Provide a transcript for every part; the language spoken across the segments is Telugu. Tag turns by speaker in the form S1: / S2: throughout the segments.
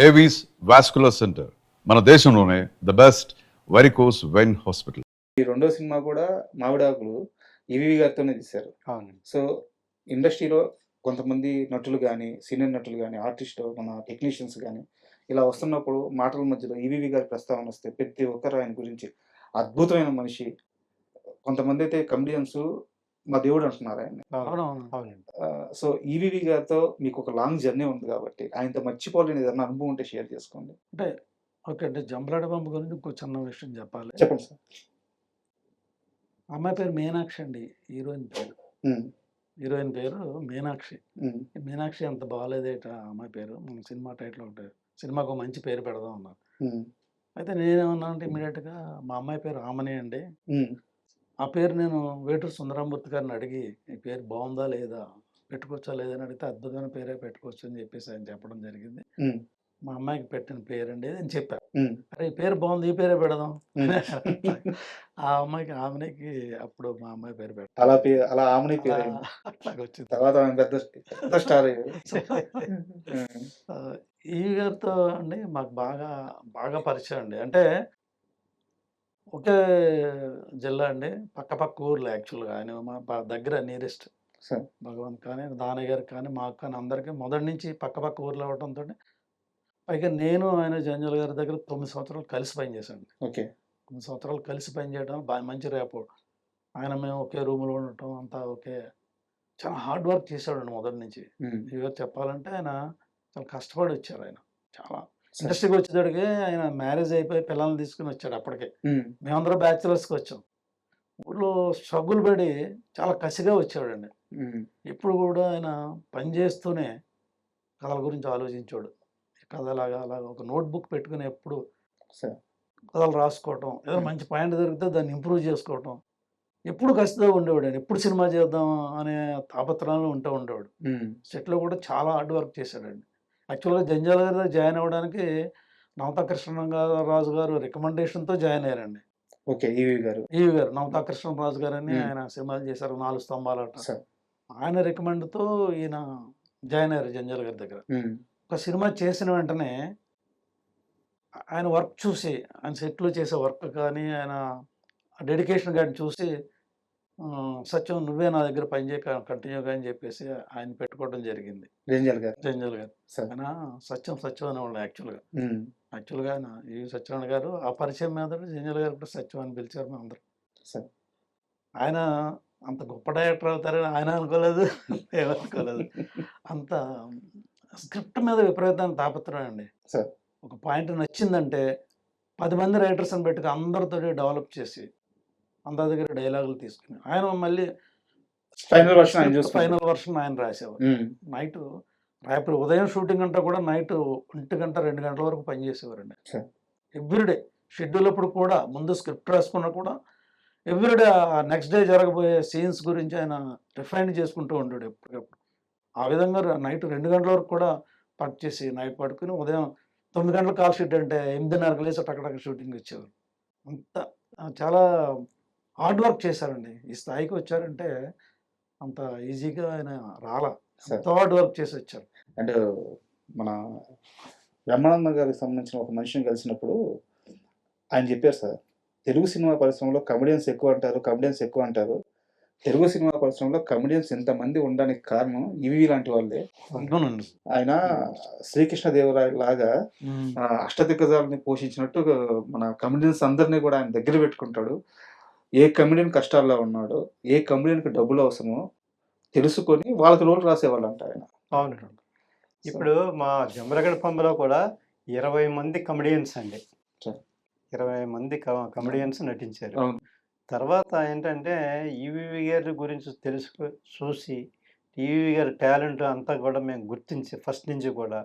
S1: ఏవీస్ వాస్కులర్ సెంటర్ మన దేశంలోనే the best varicose vein hospital.
S2: ఈ రెండో సినిమా కూడా మావిడాకులు ఈవీవి గారితోనే తీశారు.
S3: అవును.
S2: సో ఇండస్ట్రీలో కొంతమంది నటులు కానీ, సీనియర్ నటులు కానీ, ఆర్టిస్ట్ మన టెక్నీషియన్స్ కానీ ఇలా వస్తున్నప్పుడు మాటల మధ్యలో ఈవీవి గారి ప్రస్తావన వస్తే ప్రతి ఒక్కరు ఆయన గురించి అద్భుతమైన మనిషి. కొంతమంది అయితే కమెడియన్స్ మా దేవుడు అంటున్నారు ఆయన.
S3: అవునవును. అవునండి.
S2: సో ఈవీవి గారితో మీకు ఒక లాంగ్ జర్నీ ఉంది కాబట్టి ఆయనతో మర్చిపోలేని ఏదైనా అనుభవం ఉంటే షేర్ చేసుకోండి.
S3: అంటే ఓకే. అంటే జంబలాడ పంప గురించి ఇంకో చిన్న విషయం చెప్పాలి.
S2: చెప్పండి సార్.
S3: అమ్మాయి పేరు మీనాక్షి అండి. హీరోయిన్ పేరు. హీరోయిన్ పేరు మీనాక్షి. మీనాక్షి అంత బాగాలేదేట అమ్మాయి పేరు. మన సినిమా టైటిల్ ఒకటి, సినిమాకు ఒక మంచి పేరు పెడదాం అన్నారు. అయితే నేనేమన్నా అంటే ఇమీడియట్గా మా అమ్మాయి పేరు ఆమని అండి. ఆ పేరు నేను వేటూరు సుందరమూర్తి గారిని అడిగి ఈ పేరు బాగుందా లేదా, పెట్టుకోవచ్చా లేదని అడిగితే అద్భుతమైన పేరే పెట్టుకోవచ్చు అని చెప్పేసి ఆయన చెప్పడం జరిగింది. మా అమ్మాయికి పెట్టిన పేరండి అని చెప్పారు. అరే ఈ పేరు బాగుంది, ఈ పేరే పెడదాం. ఆ అమ్మాయికి ఆమెకి అప్పుడు మా అమ్మాయి పేరు పెట్టారు.
S2: అలా ఆమెని పేరు
S3: అట్లాగొచ్చింది.
S2: తర్వాత ఆమె పెద్ద స్టార్ అయ్యారు.
S3: ఈ గారితో అండి మాకు బాగా బాగా పరిచయం అండి. అంటే ఒకే జిల్లా అండి, పక్క పక్క ఊర్లు యాక్చువల్గా. ఆయన మా దగ్గర నియరెస్ట్. భగవంత్ కానీ, దానయ్య గారికి కానీ, మాకు కానీ అందరికీ మొదటి నుంచి పక్క పక్క ఊర్లు అవ్వడంతో పైగా నేను ఆయన జంజాల గారి దగ్గర 9 సంవత్సరాలు కలిసి పనిచేశాను.
S2: ఓకే.
S3: 9 సంవత్సరాలు కలిసి పనిచేయడం బాగా మంచి రేపో. ఆయన మేము ఒకే రూమ్లో ఉండటం అంతా ఓకే. చాలా హార్డ్ వర్క్ చేశాడండి మొదటి నుంచి. ఇవాళ చెప్పాలంటే ఆయన చాలా కష్టపడి వచ్చారు. ఆయన చాలా ఇండస్ట్రీకి వచ్చేటడికి ఆయన మ్యారేజ్ అయిపోయి పిల్లల్ని తీసుకుని వచ్చాడు. అప్పటికే మేమందరం బ్యాచులర్స్కి వచ్చాం. ఊళ్ళో స్ట్రగుల్ పడి చాలా కసిగా వచ్చాడండి. ఇప్పుడు కూడా ఆయన పని చేస్తూనే కథల గురించి ఆలోచించాడు. కథలాగా అలాగా ఒక నోట్బుక్ పెట్టుకుని ఎప్పుడు కథలు రాసుకోవటం, ఏదో మంచి పాయింట్ దొరికితే దాన్ని ఇంప్రూవ్ చేసుకోవటం, ఎప్పుడు కసిగా ఉండేవాడు. ఆయన ఎప్పుడు సినిమా చేద్దాం అనే తాపత్రయంలో ఉండేవాడు. సెట్లో కూడా చాలా హార్డ్ వర్క్ చేశాడండి. యాక్చువల్గా జంజాల గారి దగ్గర జాయిన్ అవ్వడానికి నవతా కృష్ణరాజు గారు రికమెండేషన్తో జాయిన్ అయ్యారండి.
S2: ఓకే. ఈవీ గారు
S3: నవతా కృష్ణరాజు గారు అని ఆయన సినిమాలు చేశారు, 4 స్తంభాలట. ఆయన రికమెండ్తో ఈయన జాయిన్ అయ్యారు జంజాల గారి దగ్గర. ఒక సినిమా చేసిన వెంటనే ఆయన వర్క్ చూసి, ఆయన సెట్లో చేసే వర్క్ కానీ, ఆయన డెడికేషన్ కానీ చూసి సత్యం నువ్వే నా దగ్గర పనిచేయ కంటిన్యూగా అని చెప్పేసి ఆయన పెట్టుకోవడం జరిగింది.
S2: జంజాల
S3: గారు ఆయన సత్యం అనేవాళ్ళు యాక్చువల్గా. ఆయన ఈ సత్యనారాయణ గారు ఆ పరిచయం మీద జంజాల గారు కూడా సత్యం అని పిలిచారు మేము అందరం. ఆయన అంత గొప్ప డైరెక్టర్ అవుతారని ఆయన అనుకోలేదు, ఏమనుకోలేదు. అంత స్క్రిప్ట్ మీద విపరీతమైన తాపత్రయం అండి. ఒక పాయింట్ నచ్చిందంటే 10 మంది రైటర్స్ని పెట్టుకు అందరితో డెవలప్ చేసి అందరి దగ్గర డైలాగులు తీసుకుని ఆయన మళ్ళీ ఫైనల్ వర్షన్ ఆయన రాసేవారు. నైట్ రేపు ఉదయం షూటింగ్ అంతా కూడా నైట్ 1 గంట 2 గంటల వరకు పనిచేసేవారండి. ఎవ్రీడే షెడ్యూల్ అప్పుడు కూడా ముందు స్క్రిప్ట్ రాసుకున్నా కూడా ఎవ్రీడే నెక్స్ట్ డే జరగబోయే సీన్స్ గురించి ఆయన రిఫైన్ చేసుకుంటూ ఉంటాడు ఎప్పటికప్పుడు. ఆ విధంగా నైట్ 2 గంటల వరకు కూడా చేసి నైట్ పడుకుని ఉదయం 9 గంటల కాల్ షీట్ అంటే 8:30 లేసి అక్కడ షూటింగ్ వచ్చేవారు. అంత చాలా హార్డ్ వర్క్ చేశారండి. ఈ స్థాయికి వచ్చారంటే అంత ఈజీగా ఆయన రాలా, ఎంతో హార్డ్ వర్క్ చేసి వచ్చారు.
S2: అండ్ మన బ్రహ్మానంద గారికి సంబంధించిన ఒక మనిషిని కలిసినప్పుడు ఆయన చెప్పారు సార్, తెలుగు సినిమా పరిశ్రమలో కమెడియన్స్ ఎక్కువ అంటారు. తెలుగు సినిమా పరిశ్రమలో కమెడియన్స్ ఎంతమంది ఉండడానికి కారణం ఈవీ లాంటి వాళ్ళే. ఆయన శ్రీకృష్ణదేవరాయ లాగా అష్టదిగ్గజాలని పోషించినట్టు మన కమెడియన్స్ అందరినీ కూడా ఆయన దగ్గర పెట్టుకుంటాడు. ఏ కమెడియన్ కష్టాల్లో ఉన్నాడో, ఏ కమెడియన్కి డబ్బులు అవసరమో తెలుసుకొని వాళ్ళకి రోల్ రాసేవాళ్ళు అంట ఆయన.
S4: అవునండి. ఇప్పుడు మా జంబలగడ పంబలో కూడా 20 మంది కమెడియన్స్ అండి. 20 మంది కమెడియన్స్ నటించారు. తర్వాత ఏంటంటే ఈవీవి గారి గురించి చూసి ఈవీవి గారి టాలెంట్ అంతా కూడా మేము గుర్తించి ఫస్ట్ నుంచి కూడా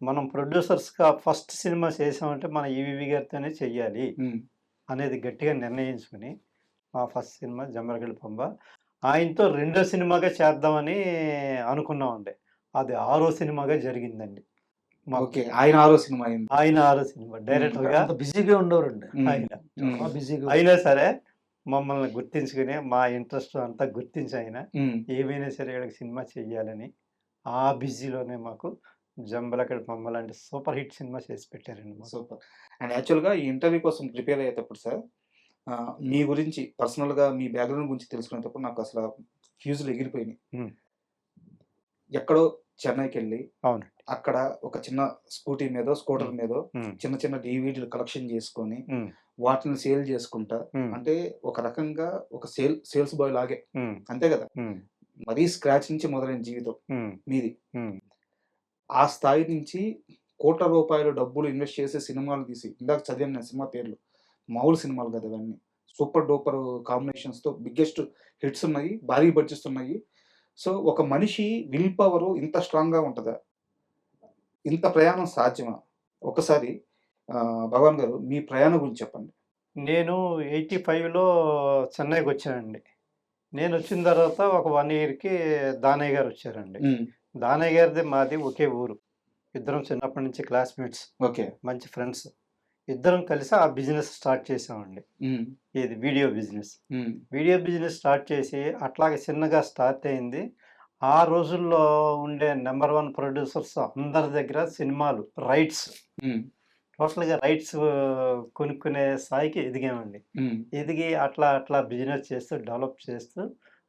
S4: మనం ప్రొడ్యూసర్స్గా ఫస్ట్ సినిమా చేసామంటే మన ఈవీవి గారితోనే చెయ్యాలి అనేది గట్టిగా నిర్ణయించుకుని మా ఫస్ట్ సినిమా జంబలగడ పంబ ఆయనతో 2వ సినిమాగా చేద్దామని అనుకున్నామండి. అది 6వ సినిమాగా జరిగిందండి.
S2: ఆయన
S4: 6వ సినిమా డైరెక్టర్గా
S3: బిజీగా ఉండేవారండి
S4: ఆయన. అయినా సరే మమ్మల్ని గుర్తించుకుని మా ఇంట్రెస్ట్ అంతా గుర్తించి ఆయన ఏమైనా సరే ఇక్కడ సినిమా చెయ్యాలని ఆ బిజీలోనే మాకు జంబలకడి పంబ లాంటి సూపర్ హిట్ సినిమా చేసి పెట్టారండి మాకు.
S2: సూపర్. అండ్ యాక్చువల్‌గా ఈ ఇంటర్వ్యూ కోసం ప్రిపేర్ అయ్యేటప్పుడు సార్ మీ గురించి పర్సనల్‌గా మీ బ్యాక్‌గ్రౌండ్ గురించి తెలుసుకునేటప్పుడు నాకు అసల ఫ్యూజులు ఎగిరిపోయినాయి.
S4: హ్మ్.
S2: ఎక్కడో చెన్నైకెళ్ళి
S4: అవునండి.
S2: అక్కడ ఒక చిన్న స్కూటర్
S4: హ్మ్.
S2: మీదో
S4: హ్మ్.
S2: చిన్న చిన్న డీవీడీలు కలెక్షన్ చేసుకొని
S4: హ్మ్.
S2: వాటిని సేల్ చేసుకుంటా
S4: హ్మ్.
S2: అంటే ఒక రకంగా ఒక సేల్స్ బాయ్ లాగే
S4: హ్మ్.
S2: అంతే కదా!
S4: హ్మ్.
S2: మరీ స్క్రాచ్ నుంచి మొదలైన జీవితం
S4: హ్మ్.
S2: మీది.
S4: హ్మ్.
S2: ఆ స్థాయి నుంచి కోట్ల రూపాయలు డబ్బులు ఇన్వెస్ట్ చేసి సినిమాలు తీసి ఇందాక చదివాను నేను సినిమా పేర్లు. మామూలు సినిమాలు కాదు అవన్నీ. సూపర్ డూపర్ కాంబినేషన్స్‌తో బిగ్గెస్ట్ హిట్స్ ఉన్నాయి. భారీ బడ్జెట్స్ ఉన్నాయి. సో, ఒక మనిషి విల్ పవర్ ఇంత స్ట్రాంగ్‌గా ఉంటదా? ఇంత ప్రయాణం సాధ్యమా? ఒక్కసారి భగవాన్ గారు మీ ప్రయాణం గురించి చెప్పండి.
S4: నేను 85లో చెన్నైకొచ్చానండి. నేనొచ్చిన తర్వాత ఒక 1 ఇయర్‌కి దానయ్య గారొచ్చారండి.
S2: హ్మ్.
S4: దానయ్య గారిది మాది ఒకే ఊరు. ఇద్దరం చిన్నప్పటి నుంచి క్లాస్‌మేట్స్.
S2: ఓకే.
S4: మంచి ఫ్రెండ్స్. ఇద్దరం కలిసి ఆ బిజినెస్ స్టార్ట్ చేసామండి.
S2: హ్మ్.
S4: ఏది వీడియో బిజినెస్.
S2: హ్మ్.
S4: వీడియో బిజినెస్ స్టార్ట్ చేసి అట్లాగే చిన్నగా స్టార్ట్ అయింది. ఆ రోజుల్లో ఉండే నంబర్ 1 ప్రొడ్యూసర్స్ అందరి దగ్గర సినిమాలు రైట్స్.
S2: హ్మ్.
S4: టోటల్‌గా రైట్స్ కొనుక్కునే స్థాయికి ఎదిగామండి.
S2: హ్మ్.
S4: ఎదిగి అట్లా అట్లా బిజినెస్ చేస్తూ డెవలప్ చేస్తూ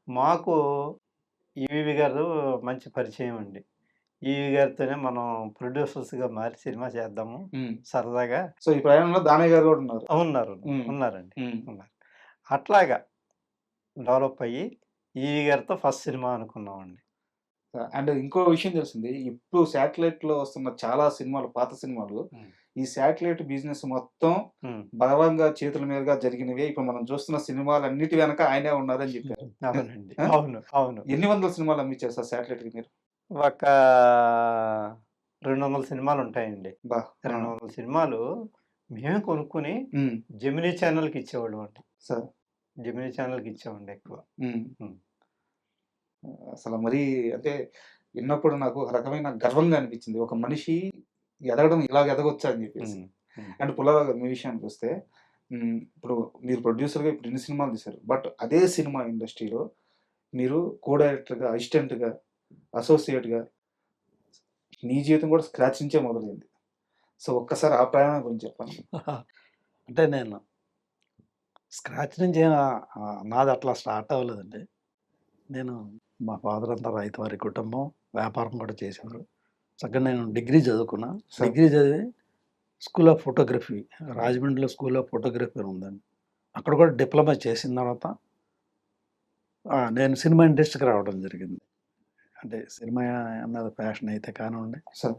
S4: మాకు ఈవీవి గారు మంచి పరిచయం అండి. ఈవీవి గారితోనే మనం ప్రొడ్యూసర్స్‌గా మారి సినిమా చేద్దాము
S2: హ్మ్.
S4: సరదాగా.
S2: సో, ఈ ప్రయాణంలో దానయ్య గారు గూడా ఉన్నారు.
S4: ఉన్నారు.
S2: హ్మ్.
S4: ఉన్నారండి.
S2: హ్మ్.
S4: ఉన్నారు. అట్లాగా డెవలప్ అయ్యి ఈవీవి గారితో ఫస్ట్ సినిమా అనుకున్నామండి.
S2: అండ్ ఇంకో విషయం తెలిసింది. ఇప్పుడు శాటిలైట్‌లో వస్తున్న చాలా సినిమాలు, పాత సినిమాలు,
S4: హ్మ్.
S2: ఈ శాటిలైట్ బిజినెస్ మొత్తం
S4: హ్మ్.
S2: భగవాన్ గారి చేతుల మీదుగా జరిగినవే. ఇప్పుడు మనం చూస్తున్న సినిమాలన్నిటి వెనక ఆయనే ఉన్నారని చెప్పారు.
S4: అవునండి.
S2: ఆ!
S4: అవును. అవును.
S2: ఎన్ని వందల సినిమాలు అమ్మించారు సార్ శాటిలైట్‌కి మీరు?
S4: ఒక 200 సినిమాలుంటాయండి.
S2: అబ్బా! ఆ!
S4: 200 సినిమాలు మేమే కొనుక్కొని
S2: హ్మ్.
S4: జెమినీ ఛానెల్‌కి ఇచ్చేవాళ్ళమండి.
S2: సార్.
S4: జెమినీ ఛానెల్‌కి ఇచ్చామండి ఎక్కువ.
S2: హ్మ్.
S4: హ్మ్.
S2: అసలు మరీ అంటే విన్నప్పుడు నాకు ఒక రకమైన గర్వంగా అనిపించింది. ఒక మనిషి ఎదగడం ఇలాగ ఎదగొచ్చా అని చెప్పేసి.
S4: హ్మ్. హ్మ్.
S2: అండ్ పుల్లారావు గారు మీ విషయానికొస్తే ఇప్పుడు మీరు ప్రొడ్యూసర్‌గా ఇప్పుడు ఇన్ని సినిమాలు తీశారు. బట్ అదే సినిమా ఇండస్ట్రీలో మీరు కో డైరెక్టర్‌గా, అసిస్టెంట్‌గా, అసోసియేట్‌గా మీ జీవితం కూడా స్క్రాచ్ నుంచే మొదలైంది. సో, ఒక్కసారి ఆ ప్రయాణం గురించి చెప్పండి.
S3: అంటే నేను స్క్రాచ్ నుంచి నాది అట్లా స్టార్ట్ అవ్వలేదండి. నేను మా ఫాదర్ అంతా రైతువారి కుటుంబం. వ్యాపారం కూడా చేసేవారు. చక్కగా నేను డిగ్రీ చదువుకున్నా.
S2: సార్.
S3: డిగ్రీ చదివి స్కూల్ ఆఫ్ ఫోటోగ్రఫీ రాజమండ్రిలో స్కూల్ ఆఫ్ ఫోటోగ్రఫీ అని ఉందండి. అక్కడ కూడా డిప్లొమా చేసిన తర్వాత నేను సినిమా ఇండస్ట్రీకి రావడం జరిగింది. అంటే సినిమా మీద ప్యాషన్ అయితే కానివ్వండి,
S2: సార్.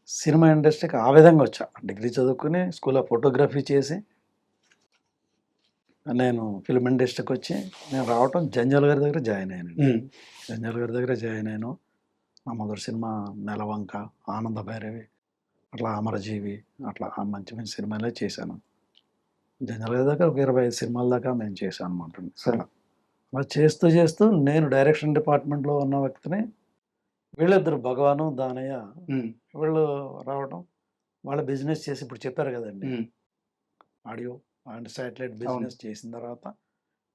S3: సినిమా ఇండస్ట్రీకి ఆ విధంగా వచ్చా. డిగ్రీ చదువుకొని స్కూల్ ఆఫ్ ఫోటోగ్రఫీ చేసి నేను ఫిల్మ్ ఇండస్ట్రీకొచ్చి నేను రావటం జంజాల గారి దగ్గర జాయిన్ అయ్యానండి.
S2: హ్మ్.
S3: జంజాల గారి దగ్గర జాయిన్ అయ్యాను. నా మొదటి సినిమా 'నెలవంక', 'ఆనంద భైరవి' అట్లా 'అమరజీవి' అట్లా మంచి మంచి సినిమాలే చేశాను. జంజాల గారి దగ్గర ఒక 25 సినిమాల దాకా మేము చేశాం అనమాట.
S2: సార్.
S3: అట్లా. అలా చేస్తూ చేస్తూ నేను డైరెక్షన్ డిపార్ట్మెంట్‌లో ఉన్న వ్యక్తిని వీళ్ళిద్దరు భగవాను, దానయ్య
S2: హ్మ్.
S3: వీళ్ళు రావటం. వాళ్ళ బిజినెస్ చేసి ఇప్పుడు చెప్పారు కదండీ!
S2: హ్మ్.
S3: ఆడియో అండ్ శాటిలైట్
S2: అవును.
S3: బిజినెస్ చేసిన తర్వాత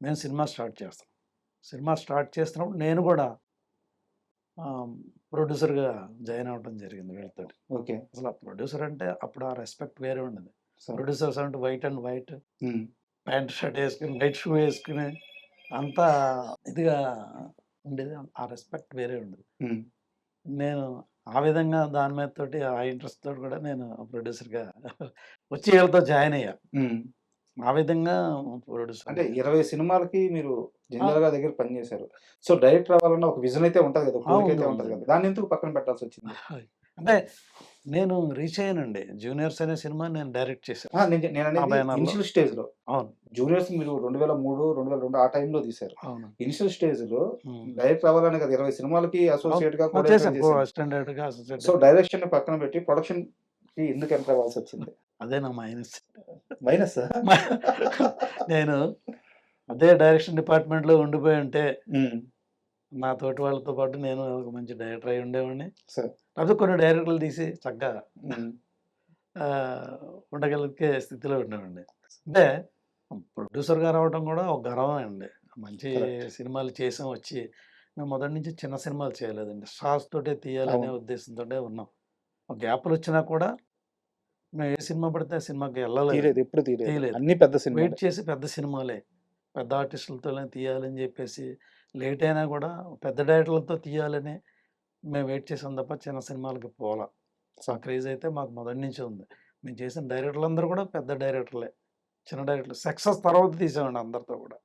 S3: మేము సినిమా స్టార్ట్ చేస్తాం. సినిమా స్టార్ట్ చేస్తున్నప్పుడు నేను కూడా ఆహ్, ప్రొడ్యూసర్‌గా జాయిన్ అవ్వడం జరిగింది వీళ్ళతోటి.
S2: ఓకే.
S3: అసలు ఆ ప్రొడ్యూసర్ అంటే అప్పుడు ఆ రెస్పెక్ట్ వేరే ఉండేది.
S2: సార్.
S3: ప్రొడ్యూసర్స్ అంటే వైట్ అండ్ వైట్
S2: హ్మ్.
S3: ప్యాంట్ షర్ట్ ఏసుకొని, వైట్ షూ ఏసుకొని అంతా ఇదిగా ఉండేది. ఆ రెస్పెక్ట్ వేరే ఉండేది.
S2: హ్మ్.
S3: నేను ఆ విధంగా దాని మీద తోటి ఆ ఇంట్రెస్ట్ తోటి కూడా నేను ప్రొడ్యూసర్‌గా వచ్చి వీళ్ళతో జాయిన్ అయ్యా.
S2: హ్మ్.
S3: ఆ విధంగా ప్రొడ్యూసర్‌గా
S2: అంటే
S3: అయ్యా.
S2: 20 సినిమాలకి మీరు
S3: ఆ!
S2: జంధ్యాల గారి దగ్గర పనిచేశారు. సో, డైరెక్టర్ అవ్వాలన్న ఒక విజన్ అయితే ఉంటది కదా!
S3: ఆ!
S2: కోరికైతే ఉంటది
S3: ఉందండి.
S2: కదా! దాన్నెందుకు పక్కన పెట్టాల్సొచ్చింది?
S3: అంటే నేను రీచ్ అయ్యానండి. 'జూనియర్స్' అనే సినిమా నేను డైరెక్ట్ చేశాను. నా
S2: నేననేది
S3: బ్యానర్‌లో.
S2: ఇనిషియల్ స్టేజ్‌లో.
S3: అవును.
S2: జూనియర్స్ మీరు 2003, 2002 ఆ టైంలో తీశారు.
S3: అవును.
S2: ఇనిషియల్ స్టేజ్‌లో
S3: హ్మ్.
S2: డైరెక్టర్ అవ్వాలనే కదా! 20 సినిమాలకి
S3: అవును.
S2: అసోసియేట్‌గా,
S3: ఆ!
S2: కో డైరెక్టర్‌గా
S3: చేశాను.
S2: చేశాను.
S3: అసిస్టెంట్ డైరెక్టర్‌గా, అసిస్టెంట్
S2: సో,
S3: డైరెక్టర్.
S2: డైరెక్షన్‌ని పక్కన పెట్టి ప్రొడక్షన్‌కి ఎందుకు ఎంటర్ అవ్వాల్సొచ్చింది?
S3: అదే నా మైనస్.
S2: మైనస్సా?
S3: నేను అదే డైరెక్షన్ డిపార్ట్మెంట్‌లో ఉండిపోయుంటే,
S2: హ్మ్.
S3: నా తోటి వాళ్ళతో పాటు నేను ఒక మంచి డైరెక్టర్ అయ్యి ఉండేవాడిని.
S2: సార్.
S3: లేకపోతే కొన్ని డైరెక్టర్లు తీసి చక్కగా
S2: హ్మ్.
S3: ఆహ్, ఉండగలిగే స్థితిలో ఉండేవాడిని. అంటే ప్రొడ్యూసర్‌గా రావడం కూడా ఒక గర్వమే అండి. మంచి
S2: కరెక్ట్.
S3: సినిమాలు చేసాం వచ్చి మేము మొదటి నుంచి చిన్న సినిమాలు చేయలేదండి. స్టార్స్ తోటే తీయాలనే
S2: అవును.
S3: ఉద్దేశంతోటే ఉన్నాం. గ్యాప్లు వచ్చినా కూడా మేము ఏ సినిమా పడితే ఆ సినిమాకి వెళ్ళలేదు,
S2: తీయలేదు, ఎప్పుడు తీయలేదు.
S3: తీయలేదు.
S2: అన్ని పెద్ద సినిమా.
S3: వెయిట్ చేసి పెద్ద సినిమాలే, పెద్ద ఆర్టిస్టులతోనే తీయాలని చెప్పేసి, లేట్ అయినా కూడా పెద్ద డైరెక్టర్లతో తీయాలని మేము వెయిట్ చేసాం తప్ప చిన్న సినిమాలకి పోలా. ఆ క్రేజ్ అయితే మాకు మొదటి నుంచి ఉంది. మేము చేసిన డైరెక్టర్లు అందరూ కూడా పెద్ద డైరెక్టర్లే, చిన్న డైరెక్టర్లు సక్సెస్ తర్వాత తీసామండి అందరితో కూడా,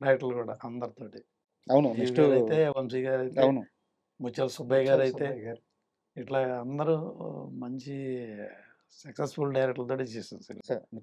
S3: డైరెక్టర్లు కూడా అందరితోటి.
S2: అవును.
S3: జీవి
S2: నెక్స్ట్
S3: గారు అయితే, వంశీ గారు అయితే,
S2: అవును.
S3: ముత్యాల సుబ్బయ్య గారు అయితే,
S4: సుబ్బయ్య గారు.
S3: ఇట్లా అందరూ మంచి సక్సెస్ఫుల్ డైరెక్టర్లతో చేసాం సినిమా.
S2: సార్